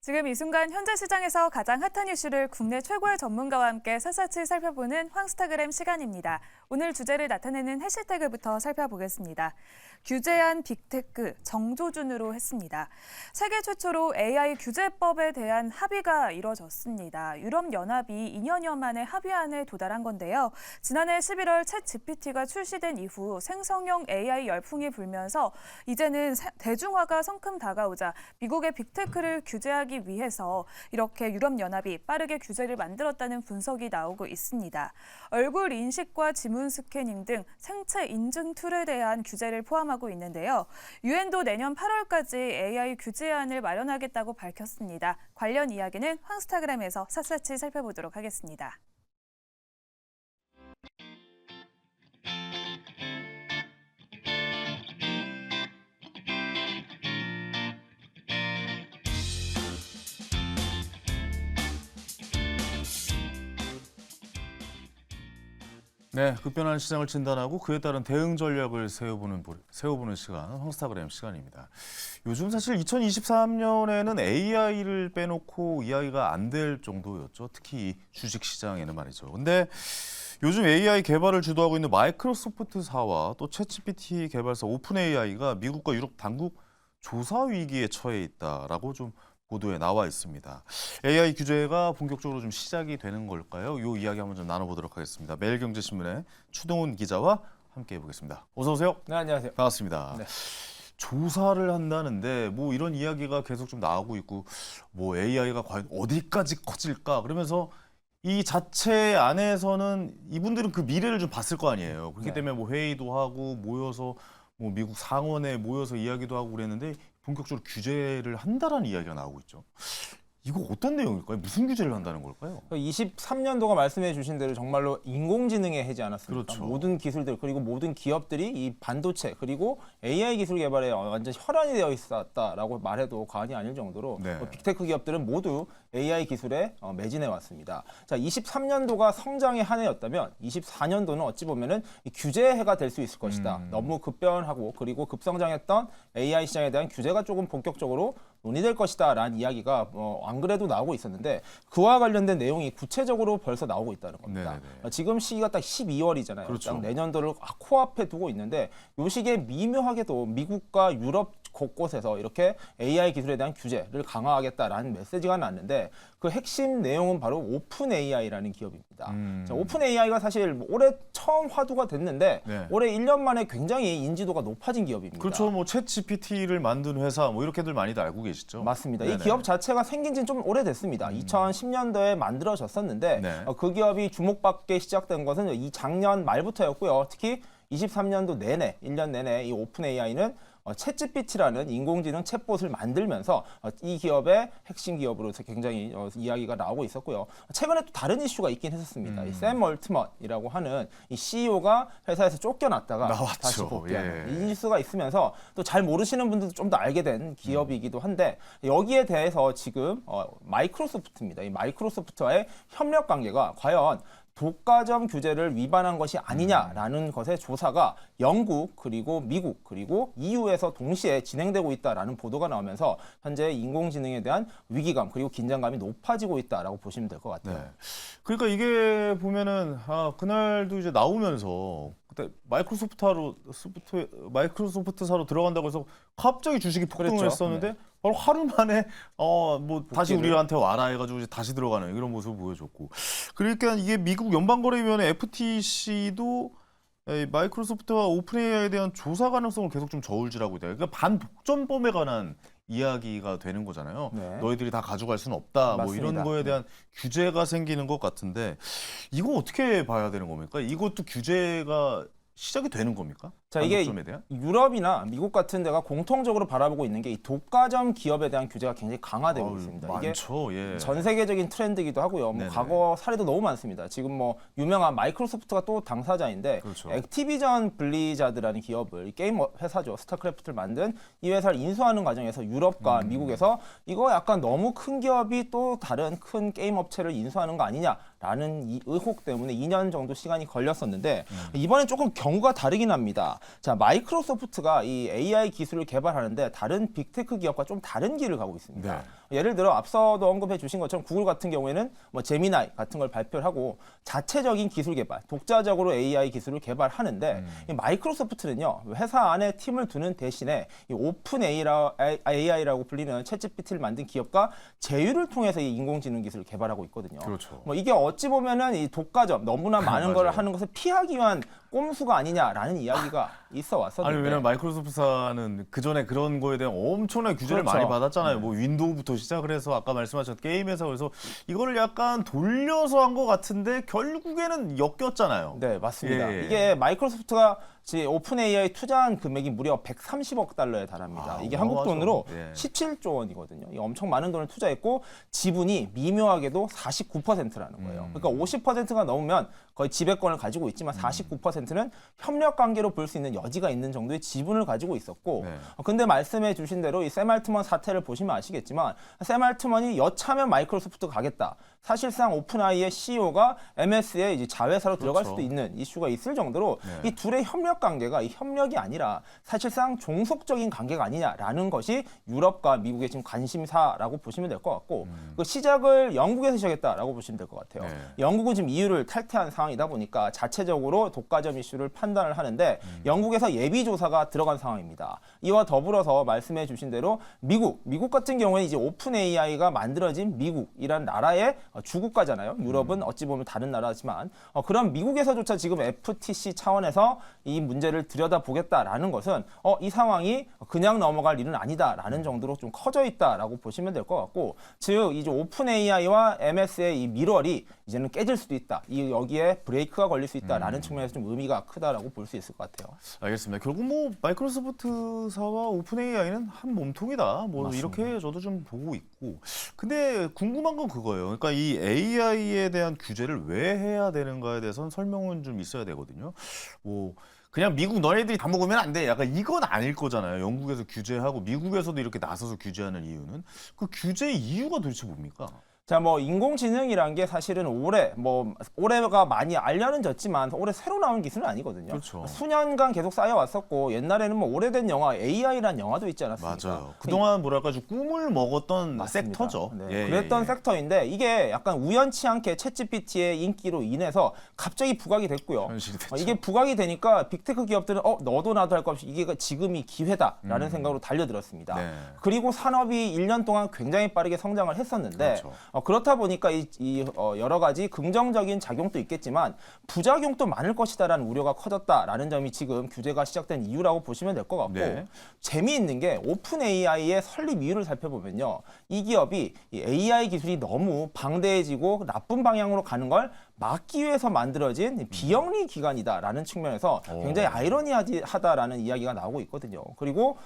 지금 이 순간 현재 시장에서 가장 핫한 이슈를 국내 최고의 전문가와 함께 샅샅이 살펴보는 황스타그램 시간입니다. 오늘 주제를 나타내는 해시태그부터 살펴보겠습니다. 규제한 빅테크 정조준으로 했습니다. 세계 최초로 AI 규제법에 대한 합의가 이뤄졌습니다. 유럽연합이 2년여 만에 합의안에 도달한 건데요. 지난해 11월 챗GPT가 출시된 이후 생성형 AI 열풍이 불면서 이제는 대중화가 성큼 다가오자 미국의 빅테크를 규제하기 위해서 이렇게 유럽연합이 빠르게 규제를 만들었다는 분석이 나오고 있습니다. 얼굴 인식과 지문 스캐닝 등 생체 인증 툴에 대한 규제를 포함하고 있는데요. 유엔도 내년 8월까지 AI 규제안을 마련하겠다고 밝혔습니다. 관련 이야기는 황스타그램에서 샅샅이 살펴보도록 하겠습니다. 네, 급변하는 시장을 진단하고 그에 따른 대응 전략을 세워보는 시간, 황스타그램 시간입니다. 요즘 사실 2023년에는 AI를 빼놓고 이야기가 안 될 정도였죠. 특히 주식시장에는 말이죠. 근데 요즘 AI 개발을 주도하고 있는 마이크로소프트사와 또 챗GPT 개발사 오픈AI가 미국과 유럽 당국 조사 위기에 처해 있다라고 좀 보도에 나와 있습니다. AI 규제가 본격적으로 좀 시작이 되는 걸까요? 이 이야기 한번 좀 나눠보도록 하겠습니다. 매일경제신문의 추동훈 기자와 함께 해보겠습니다. 어서 오세요. 네, 안녕하세요. 반갑습니다. 네. 조사를 한다는데 뭐 이런 이야기가 계속 좀 나오고 있고 뭐 AI가 과연 어디까지 커질까? 그러면서 이 자체 안에서는 이분들은 그 미래를 좀 봤을 거 아니에요. 그렇기 네. 때문에 뭐 회의도 하고 모여서 뭐 미국 상원에 모여서 이야기도 하고 그랬는데 본격적으로 규제를 한다라는 이야기가 나오고 있죠. 이거 어떤 내용일까요? 무슨 규제를 한다는 걸까요? 23년도가 말씀해 주신 대로 정말로 인공지능의 해지 않았습니까? 그렇죠. 모든 기술들 그리고 모든 기업들이 이 반도체 그리고 AI 기술 개발에 완전 혈안이 되어 있었다라고 말해도 과언이 아닐 정도로 네. 빅테크 기업들은 모두 AI 기술에 매진해 왔습니다. 자, 23년도가 성장의 한 해였다면 24년도는 어찌 보면은 규제의 해가 될 수 있을 것이다. 너무 급변하고 그리고 급성장했던 AI 시장에 대한 규제가 조금 본격적으로 논의될 것이다라는 이야기가 안 그래도 나오고 있었는데 그와 관련된 내용이 구체적으로 벌써 나오고 있다는 겁니다. 지금 시기가 딱 12월이잖아요. 그렇죠. 딱 내년도를 코앞에 두고 있는데 이 시기에 미묘하게도 미국과 유럽 곳곳에서 이렇게 AI 기술에 대한 규제를 강화하겠다라는 메시지가 났는데 그 핵심 내용은 바로 오픈 AI라는 기업입니다. 자, 오픈 AI가 사실 올해 처음 화두가 됐는데 네. 올해 1년 만에 굉장히 인지도가 높아진 기업입니다. 그렇죠. 뭐 챗GPT를 만든 회사 뭐 이렇게들 많이들 알고 계시죠. 맞습니다. 네네. 이 기업 자체가 생긴 지는 좀 오래됐습니다. 2010년도에 만들어졌었는데 네. 그 기업이 주목받게 시작된 것은 이 작년 말부터였고요. 특히 23년도 내내, 1년 내내 이 오픈 AI는 챗GPT라는 인공지능 챗봇을 만들면서 이 기업의 핵심 기업으로서 굉장히 이야기가 나오고 있었고요. 최근에 또 다른 이슈가 있긴 했었습니다. 이 샘 얼트먼이라고 하는 이 CEO가 회사에서 쫓겨났다가 나왔죠. 다시 복귀하는 예. 이 뉴스가 있으면서 또 잘 모르시는 분들도 좀 더 알게 된 기업이기도 한데 여기에 대해서 지금 마이크로소프트입니다. 이 마이크로소프트와의 협력 관계가 과연 독과점 규제를 위반한 것이 아니냐라는 것의 조사가 영국 그리고 미국 그리고 EU에서 동시에 진행되고 있다라는 보도가 나오면서 현재 인공지능에 대한 위기감 그리고 긴장감이 높아지고 있다라고 보시면 될 것 같아요. 네. 그러니까 이게 보면은 그날도 이제 나오면서 그때 마이크로소프트사로 들어간다고 해서 갑자기 주식이 폭등을 그랬죠. 했었는데 네. 바로 하루 만에 뭐 다시 복귀를. 우리한테 와라 해가지고 이제 다시 들어가는 이런 모습을 보여줬고 그러니까 이게 미국 연방거래위원회 FTC도 마이크로소프트와 오픈AI에 대한 조사 가능성을 계속 좀 저울질하고 있다. 그러니까 반독점범에 관한 이야기가 되는 거잖아요. 네. 너희들이 다 가져갈 수는 없다. 뭐 맞습니다. 이런 거에 대한 규제가 생기는 것 같은데 이거 어떻게 봐야 되는 겁니까? 이것도 규제가 시작이 되는 겁니까? 자, 이게 반독점에 대한? 유럽이나 미국 같은 데가 공통적으로 바라보고 있는 게 이 독과점 기업에 대한 규제가 굉장히 강화되고 아유, 있습니다. 많죠. 이게 예. 전 세계적인 트렌드이기도 하고요. 뭐 네네. 과거 사례도 너무 많습니다. 지금 뭐 유명한 마이크로소프트가 또 당사자인데 그렇죠. 액티비전 블리자드라는 기업을 게임 회사죠. 스타크래프트를 만든 이 회사를 인수하는 과정에서 유럽과 미국에서 이거 약간 너무 큰 기업이 또 다른 큰 게임 업체를 인수하는 거 아니냐라는 이 의혹 때문에 2년 정도 시간이 걸렸었는데 이번엔 조금 경우가 다르긴 합니다. 자, 마이크로소프트가 이 AI 기술을 개발하는데 다른 빅테크 기업과 좀 다른 길을 가고 있습니다. 네. 예를 들어 앞서도 언급해 주신 것처럼 구글 같은 경우에는 뭐 제미나이 같은 걸 발표를 하고 자체적인 기술 개발, 독자적으로 AI 기술을 개발하는데 이 마이크로소프트는요 회사 안에 팀을 두는 대신에 이 오픈 AI라고 불리는 챗GPT를 만든 기업과 제휴를 통해서 이 인공지능 기술을 개발하고 있거든요. 그렇죠. 뭐 이게 어찌 보면은 이 독과점, 너무나 많은 걸 맞아요. 하는 것을 피하기 위한 꼼수가 아니냐라는 이야기가 있어 왔었는데. 아니 왜냐면 마이크로소프트사는 그 전에 그런 거에 대한 엄청난 규제를 그렇죠. 많이 받았잖아요. 뭐 윈도우부터 시작을 해서 아까 말씀하셨던 게임에서 그래서 이거를 약간 돌려서 한 것 같은데 결국에는 엮였잖아요. 네, 맞습니다. 예. 이게 마이크로소프트가 오픈 AI 투자한 금액이 무려 130억 달러에 달합니다. 아, 이게 한국 돈으로 예. 17조 원이거든요. 이 엄청 많은 돈을 투자했고 지분이 미묘하게도 49%라는 거예요. 그러니까 50%가 넘으면 거의 지배권을 가지고 있지만 49%는 협력 관계로 볼 수 있는 여지가 있는 정도의 지분을 가지고 있었고 네. 근데 말씀해 주신 대로 이 샘 알트먼 사태를 보시면 아시겠지만 샘 알트먼이 여차하면 마이크로소프트 가겠다. 사실상 오픈AI의 CEO가 MS에 이제 자회사로 들어갈 그렇죠. 수도 있는 이슈가 있을 정도로 네. 이 둘의 협력 관계가 이 협력이 아니라 사실상 종속적인 관계가 아니냐라는 것이 유럽과 미국의 지금 관심사라고 보시면 될 것 같고 그 시작을 영국에서 시작했다라고 보시면 될 것 같아요. 네. 영국은 지금 EU를 탈퇴한 상황이다 보니까 자체적으로 독과점 이슈를 판단을 하는데 영국에서 예비 조사가 들어간 상황입니다. 이와 더불어서 말씀해 주신 대로 미국 같은 경우에 이제 오픈 AI가 만들어진 미국이란 나라의 주국가잖아요. 유럽은 어찌 보면 다른 나라지만 그런 미국에서조차 지금 FTC 차원에서 이 문제를 들여다보겠다라는 것은 이 상황이 그냥 넘어갈 일은 아니다라는 정도로 좀 커져 있다라고 보시면 될 것 같고 즉 이제 오픈 AI와 MS의 이 밀월이 이제는 깨질 수도 있다. 여기에 브레이크가 걸릴 수 있다라는 측면에서 좀 의미가 크다라고 볼 수 있을 것 같아요. 알겠습니다. 결국 뭐 마이크로소프트사와 오픈 AI는 한 몸통이다. 뭐 맞습니다. 이렇게 저도 좀 보고 있고. 근데 궁금한 건 그거예요. 그러니까 이 AI에 대한 규제를 왜 해야 되는가에 대해서는 설명은 좀 있어야 되거든요. 뭐 그냥 미국 너네들이 다 먹으면 안 돼. 약간 이건 아닐 거잖아요. 영국에서 규제하고 미국에서도 이렇게 나서서 규제하는 이유는 그 규제 이유가 도대체 뭡니까? 자, 뭐 인공지능이란 게 사실은 올해가 많이 알려는 졌지만 올해 새로 나온 기술은 아니거든요. 그렇죠. 수년간 계속 쌓여왔었고 옛날에는 뭐 오래된 영화 AI라는 영화도 있지 않았습니까? 맞아요. 그동안 뭐랄까 좀 꿈을 먹었던 맞습니다. 섹터죠. 네, 예, 그랬던 예. 섹터인데 이게 약간 우연치 않게 챗GPT의 인기로 인해서 갑자기 부각이 됐고요. 현실이 됐죠. 이게 부각이 되니까 빅테크 기업들은 너도 나도 할 것 없이 이게 지금이 기회다라는 생각으로 달려들었습니다. 네. 그리고 산업이 1년 동안 굉장히 빠르게 성장을 했었는데 그렇죠. 그렇다 보니까 여러 가지 긍정적인 작용도 있겠지만 부작용도 많을 것이다라는 우려가 커졌다라는 점이 지금 규제가 시작된 이유라고 보시면 될 것 같고 네. 재미있는 게 오픈 AI의 설립 이유를 살펴보면요. 이 기업이 이 AI 기술이 너무 방대해지고 나쁜 방향으로 가는 걸 막기 위해서 만들어진 비영리 기관이다라는 측면에서 굉장히 아이러니하다라는 이야기가 나오고 있거든요. 그리고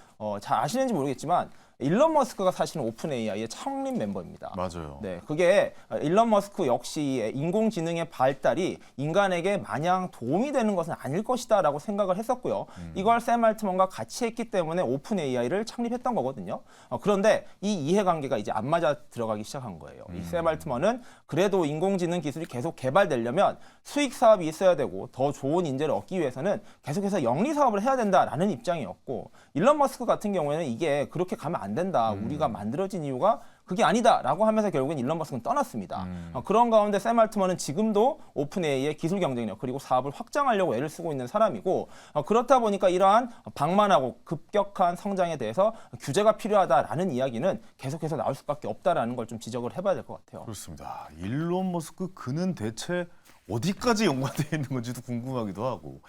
잘 아시는지 모르겠지만 일론 머스크가 사실은 오픈 AI의 창립 멤버입니다. 맞아요. 네, 그게 일론 머스크 역시 인공지능의 발달이 인간에게 마냥 도움이 되는 것은 아닐 것이다라고 생각을 했었고요. 이걸 샘 알트먼과 같이 했기 때문에 오픈 AI를 창립했던 거거든요. 그런데 이 이해관계가 이제 안 맞아 들어가기 시작한 거예요. 이 샘 알트먼은 그래도 인공지능 기술이 계속 개발되려면 수익 사업이 있어야 되고 더 좋은 인재를 얻기 위해서는 계속해서 영리 사업을 해야 된다라는 입장이었고 일론 머스크 같은 경우에는 이게 그렇게 가면 안 된다. 우리가 만들어진 이유가 그게 아니다라고 하면서 결국엔 일론 머스크는 떠났습니다. 그런 가운데 샘 알트먼은 지금도 오픈 AI의 기술 경쟁력 그리고 사업을 확장하려고 애를 쓰고 있는 사람이고 그렇다 보니까 이러한 방만하고 급격한 성장에 대해서 규제가 필요하다라는 이야기는 계속해서 나올 수밖에 없다라는 걸 좀 지적을 해봐야 될 것 같아요. 그렇습니다. 일론 머스크 그는 대체 어디까지 연관되어 있는 건지도 궁금하기도 하고.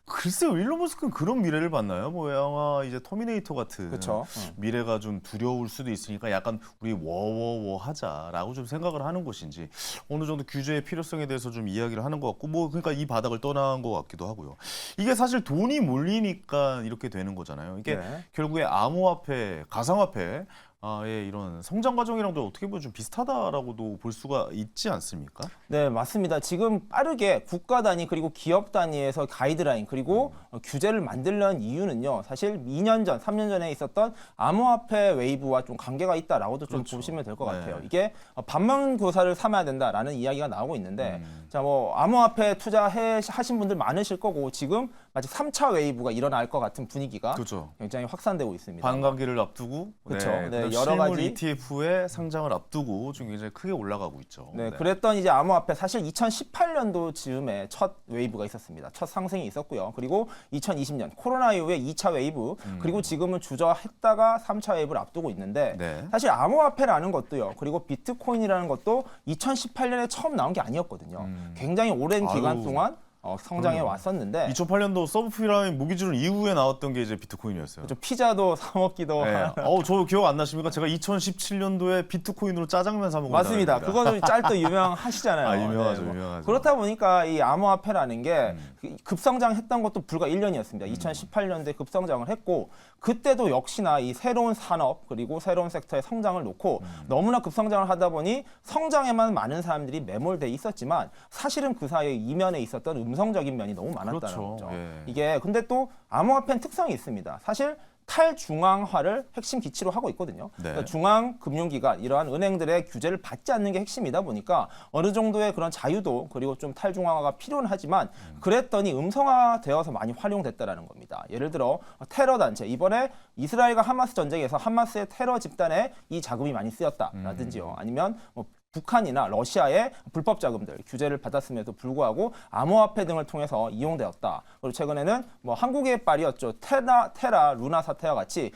글쎄요, 일론 머스크는 그런 미래를 봤나요? 뭐 영화 이제 터미네이터 같은 그쵸. 미래가 좀 두려울 수도 있으니까 약간 우리 워워워 하자라고 좀 생각을 하는 것인지 어느 정도 규제의 필요성에 대해서 좀 이야기를 하는 것 같고 뭐 그러니까 이 바닥을 떠난 것 같기도 하고요. 이게 사실 돈이 몰리니까 이렇게 되는 거잖아요. 이게 네. 결국에 암호화폐, 가상화폐 예, 이런 성장 과정이랑도 어떻게 보면 좀 비슷하다라고도 볼 수가 있지 않습니까? 네, 맞습니다. 지금 빠르게 국가 단위 그리고 기업 단위에서 가이드라인 그리고 규제를 만들려는 이유는요. 사실 2년 전, 3년 전에 있었던 암호화폐 웨이브와 좀 관계가 있다라고도 좀 그렇죠. 보시면 될 것 네. 같아요. 이게 반면교사를 삼아야 된다라는 이야기가 나오고 있는데 자, 뭐 암호화폐 투자하신 분들 많으실 거고 지금 마치 3차 웨이브가 일어날 것 같은 분위기가 그렇죠. 굉장히 확산되고 있습니다. 반감기를 앞두고 그렇죠. 네, 네, 그다음 여러 실물 가지 ETF의 상장을 앞두고 좀 굉장히 크게 올라가고 있죠. 네, 그랬던 이제 암호화폐 사실 2018년도 즈음에 첫 웨이브가 있었습니다. 첫 상승이 있었고요. 그리고 2020년 코로나 이후에 2차 웨이브 그리고 지금은 주저했다가 3차 웨이브를 앞두고 있는데 네. 사실 암호화폐라는 것도요. 그리고 비트코인이라는 것도 2018년에 처음 나온 게 아니었거든요. 굉장히 오랜 기간 아유. 동안 성장해 그럼요. 왔었는데 2008년도 서브프라임 무기지론 이후에 나왔던 게 이제 비트코인이었어요. 좀 피자도 사 먹기도 네. 저 기억 안 나십니까? 제가 2017년도에 비트코인으로 짜장면 사 먹은 맞습니다. 날입니다. 그거는 짤도 유명하시잖아요. 아, 유명하죠, 네, 뭐. 유명하죠. 그렇다 보니까 이 암호화폐라는 게 급성장했던 것도 불과 1년이었습니다. 2018년도에 급성장을 했고 그때도 역시나 이 새로운 산업 그리고 새로운 섹터의 성장을 놓고 너무나 급성장을 하다 보니 성장에만 많은 사람들이 매몰돼 있었지만 사실은 그 사이에 이면에 있었던 음성적인 면이 너무 많았다는 그렇죠. 거죠. 예. 이게 근데 또 암호화폐는 특성이 있습니다. 사실 탈중앙화를 핵심 기치로 하고 있거든요. 네. 그러니까 중앙금융기관 이러한 은행들의 규제를 받지 않는 게 핵심이다 보니까 어느 정도의 그런 자유도 그리고 좀 탈중앙화가 필요는 하지만 그랬더니 음성화되어서 많이 활용됐다라는 겁니다. 예를 들어 테러 단체 이번에 이스라엘과 하마스 전쟁에서 하마스의 테러 집단에 이 자금이 많이 쓰였다라든지요. 아니면 뭐 북한이나 러시아의 불법 자금들 규제를 받았음에도 불구하고 암호화폐 등을 통해서 이용되었다. 그리고 최근에는 뭐 한국의 빨이었죠. 테라, 루나 사태와 같이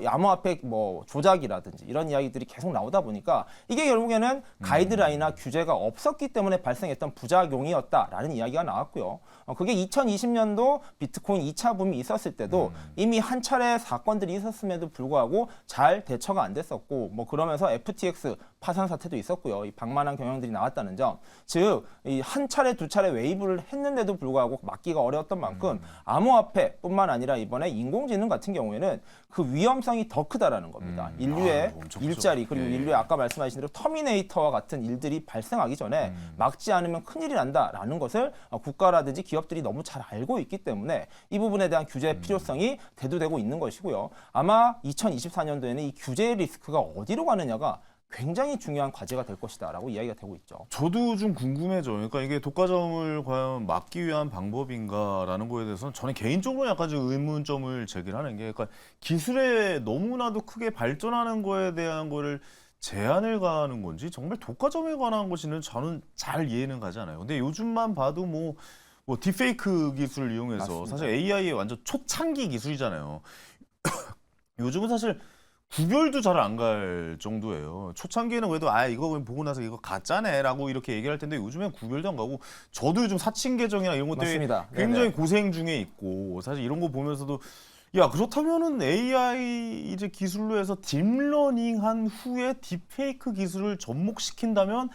암호화폐 뭐 조작이라든지 이런 이야기들이 계속 나오다 보니까 이게 결국에는 가이드라인이나 규제가 없었기 때문에 발생했던 부작용이었다라는 이야기가 나왔고요. 그게 2020년도 비트코인 2차 붐이 있었을 때도 이미 한 차례 사건들이 있었음에도 불구하고 잘 대처가 안 됐었고 뭐 그러면서 FTX 파산 사태도 있었고요. 이 방만한 경영들이 나왔다는 점. 즉, 이 한 차례 두 차례 웨이브를 했는데도 불구하고 막기가 어려웠던 만큼 암호화폐뿐만 아니라 이번에 인공지능 같은 경우에는 그 위험성이 더 크다라는 겁니다. 인류의 엄청 크죠. 일자리 그리고 예, 예. 인류의 아까 말씀하신 대로 터미네이터와 같은 일들이 발생하기 전에 막지 않으면 큰일이 난다라는 것을 국가라든지 기업들이 너무 잘 알고 있기 때문에 이 부분에 대한 규제의 필요성이 대두되고 있는 것이고요. 아마 2024년도에는 이 규제의 리스크가 어디로 가느냐가 굉장히 중요한 과제가 될 것이다라고 이야기가 되고 있죠. 저도 좀 궁금해져. 그러니까 이게 독과점을 과연 막기 위한 방법인가라는 거에 대해서는 저는 개인적으로 약간 좀 의문점을 제기하는 게, 그러니까 기술에 너무나도 크게 발전하는 거에 대한 거를 제한을 가하는 건지 정말 독과점에 관한 것이는 저는 잘 이해는 가지 않아요. 근데 요즘만 봐도 뭐 딥페이크 기술을 이용해서 맞습니다. 사실 AI의 완전 초창기 기술이잖아요. 요즘은 사실 구별도 잘 안 갈 정도예요. 초창기에는 그래도 이거 보고 나서 이거 가짜네라고 이렇게 얘기할 텐데 요즘엔 구별도 안 가고 저도 요즘 사칭 계정이나 이런 것 때문에 맞습니다. 굉장히 네네. 고생 중에 있고 사실 이런 거 보면서도 야 그렇다면은 AI 이제 기술로 해서 딥러닝 한 후에 딥페이크 기술을 접목시킨다면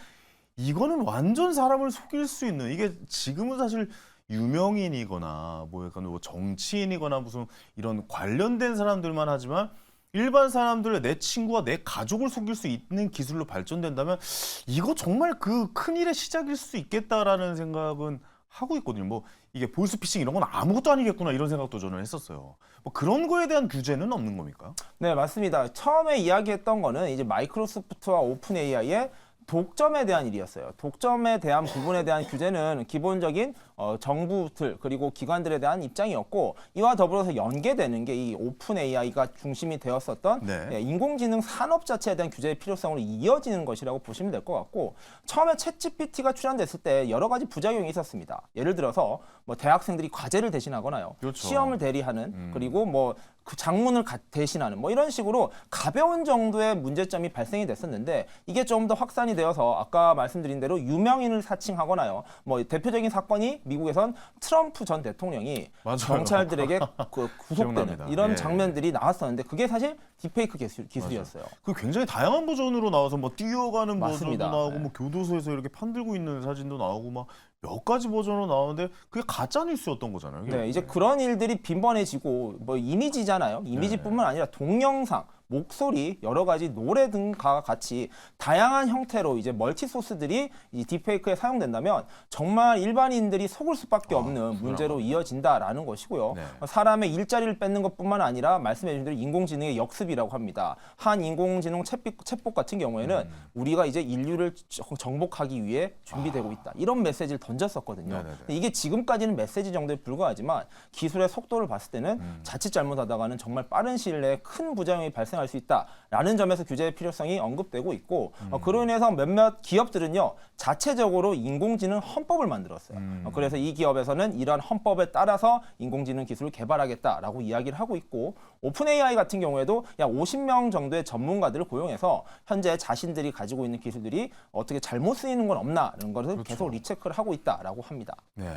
이거는 완전 사람을 속일 수 있는 이게 지금은 사실 유명인이거나 뭐 약간 뭐 정치인이거나 무슨 이런 관련된 사람들만 하지만 일반 사람들의 내 친구와 내 가족을 속일 수 있는 기술로 발전된다면 이거 정말 그 큰일의 시작일 수 있겠다라는 생각은 하고 있거든요. 뭐 이게 보이스피싱 이런 건 아무것도 아니겠구나 이런 생각도 저는 했었어요. 뭐 그런 거에 대한 규제는 없는 겁니까? 네, 맞습니다. 처음에 이야기했던 거는 이제 마이크로소프트와 오픈 AI의 독점에 대한 일이었어요. 독점에 대한 부분에 대한 규제는 기본적인 정부들 그리고 기관들에 대한 입장이었고 이와 더불어서 연계되는 게 이 오픈 AI가 중심이 되었었던 네. 인공지능 산업 자체에 대한 규제의 필요성으로 이어지는 것이라고 보시면 될 것 같고 처음에 챗GPT가 출현됐을 때 여러 가지 부작용이 있었습니다. 예를 들어서 뭐 대학생들이 과제를 대신하거나요. 그렇죠. 시험을 대리하는 그리고 뭐 그 장문을 대신하는 뭐 이런 식으로 가벼운 정도의 문제점이 발생이 됐었는데 이게 좀 더 확산이 되어서 아까 말씀드린 대로 유명인을 사칭하거나요. 뭐 대표적인 사건이 미국에선 트럼프 전 대통령이 맞아요. 경찰들에게 구속되는 기억납니다. 이런 예. 장면들이 나왔었는데 그게 사실 딥페이크 기술이었어요. 그 굉장히 다양한 버전으로 나와서 뭐 뛰어가는 맞습니다. 버전도 나오고 네. 뭐 교도소에서 이렇게 판들고 있는 사진도 나오고 막 몇 가지 버전으로 나오는데 그게 가짜 뉴스였던 거잖아요. 네, 이제 그런 일들이 빈번해지고 뭐 이미지잖아요. 이미지뿐만 아니라 동영상, 목소리, 여러 가지 노래 등과 같이 다양한 형태로 이제 멀티 소스들이 이 딥페이크에 사용된다면 정말 일반인들이 속을 수밖에 없는 문제로 이어진다라는 것이고요. 네. 사람의 일자리를 뺏는 것뿐만 아니라 말씀해주신 대로 인공지능의 역습이라고 합니다. 한 인공지능 챗봇 같은 경우에는 우리가 이제 인류를 정복하기 위해 준비되고 있다. 이런 메시지를 던졌었거든요. 네네네. 근데 이게 지금까지는 메시지 정도에 불과하지만 기술의 속도를 봤을 때는 자칫 잘못하다가는 정말 빠른 시일 내에 큰 부작용이 발생할 발생할 수 있다라는 점에서 규제의 필요성이 언급되고 있고 그로 인해서 몇몇 기업들은요 자체적으로 인공지능 헌법을 만들었어요. 그래서 이 기업에서는 이러한 헌법에 따라서 인공지능 기술을 개발하겠다라고 이야기를 하고 있고 오픈 AI 같은 경우에도 약 50명 정도의 전문가들을 고용해서 현재 자신들이 가지고 있는 기술들이 어떻게 잘못 쓰이는 건 없나라는 것을 그렇죠. 계속 리체크를 하고 있다라고 합니다. 네.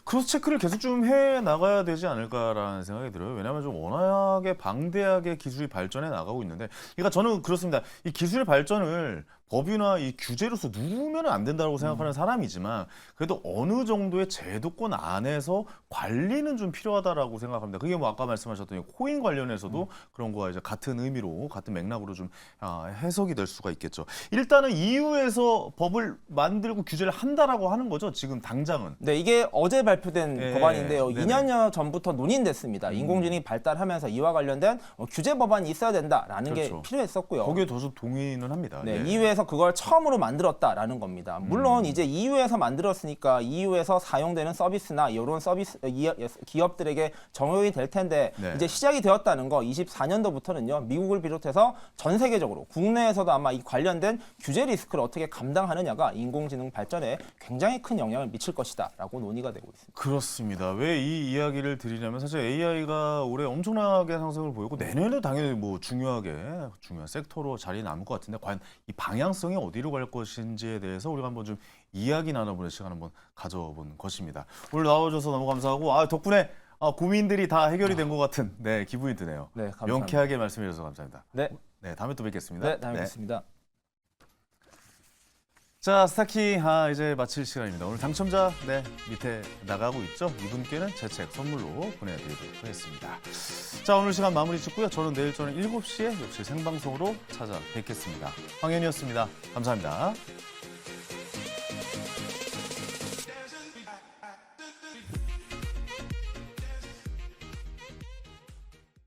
크로스 체크를 계속 좀 해 나가야 되지 않을까라는 생각이 들어요. 왜냐하면 좀 워낙에 방대하게 기술이 발전해 나가고 있는데, 그러니까 저는 그렇습니다. 이 기술의 발전을 법이나 이 규제로서 누르면 안 된다고 생각하는 사람이지만 그래도 어느 정도의 제도권 안에서 관리는 좀 필요하다라고 생각합니다. 그게 뭐 아까 말씀하셨던 코인 관련해서도 그런 거와 이제 같은 의미로 같은 맥락으로 좀 해석이 될 수가 있겠죠. 일단은 EU에서 법을 만들고 규제를 한다라고 하는 거죠. 지금 당장은. 네, 이게 어제 발표된 네, 법안인데요. 네네. 2년여 전부터 논의됐습니다. 인공지능이 발달하면서 이와 관련된 규제 법안이 있어야 된다라는 그렇죠. 게 필요했었고요. 거기에 더 동의는 합니다. 네, 예. EU에서 그걸 처음으로 만들었다라는 겁니다. 물론 이제 EU에서 만들었으니까 EU에서 사용되는 서비스나 이런 서비스 기업들에게 적용이 될 텐데 네. 이제 시작이 되었다는 거 24년도부터는요. 미국을 비롯해서 전 세계적으로 국내에서도 아마 이 관련된 규제 리스크를 어떻게 감당하느냐가 인공지능 발전에 굉장히 큰 영향을 미칠 것이다라고 논의가 되고 있습니다. 그렇습니다. 왜 이 이야기를 드리냐면 사실 AI가 올해 엄청나게 상승을 보였고 내년에도 당연히 뭐 중요한 섹터로 자리 남을 것 같은데 과연 이 방향성이 어디로 갈 것인지에 대해서 우리가 한번 좀 이야기 나눠보는 시간 한번 가져본 것입니다. 오늘 나와줘서 너무 감사하고 덕분에 고민들이 다 해결이 된 것 같은 기분이 드네요. 네, 감사합니다. 명쾌하게 말씀해 주셔서 감사합니다. 네, 네, 다음에 또 뵙겠습니다. 네, 다음에 뵙겠습니다. 자, 스타킹 이제 마칠 시간입니다. 오늘 당첨자 밑에 나가고 있죠. 이분께는 제 책 선물로 보내드리도록 하겠습니다. 자, 오늘 시간 마무리 짓고요. 저는 내일 저녁 7시에 역시 생방송으로 찾아뵙겠습니다. 황현이었습니다. 감사합니다.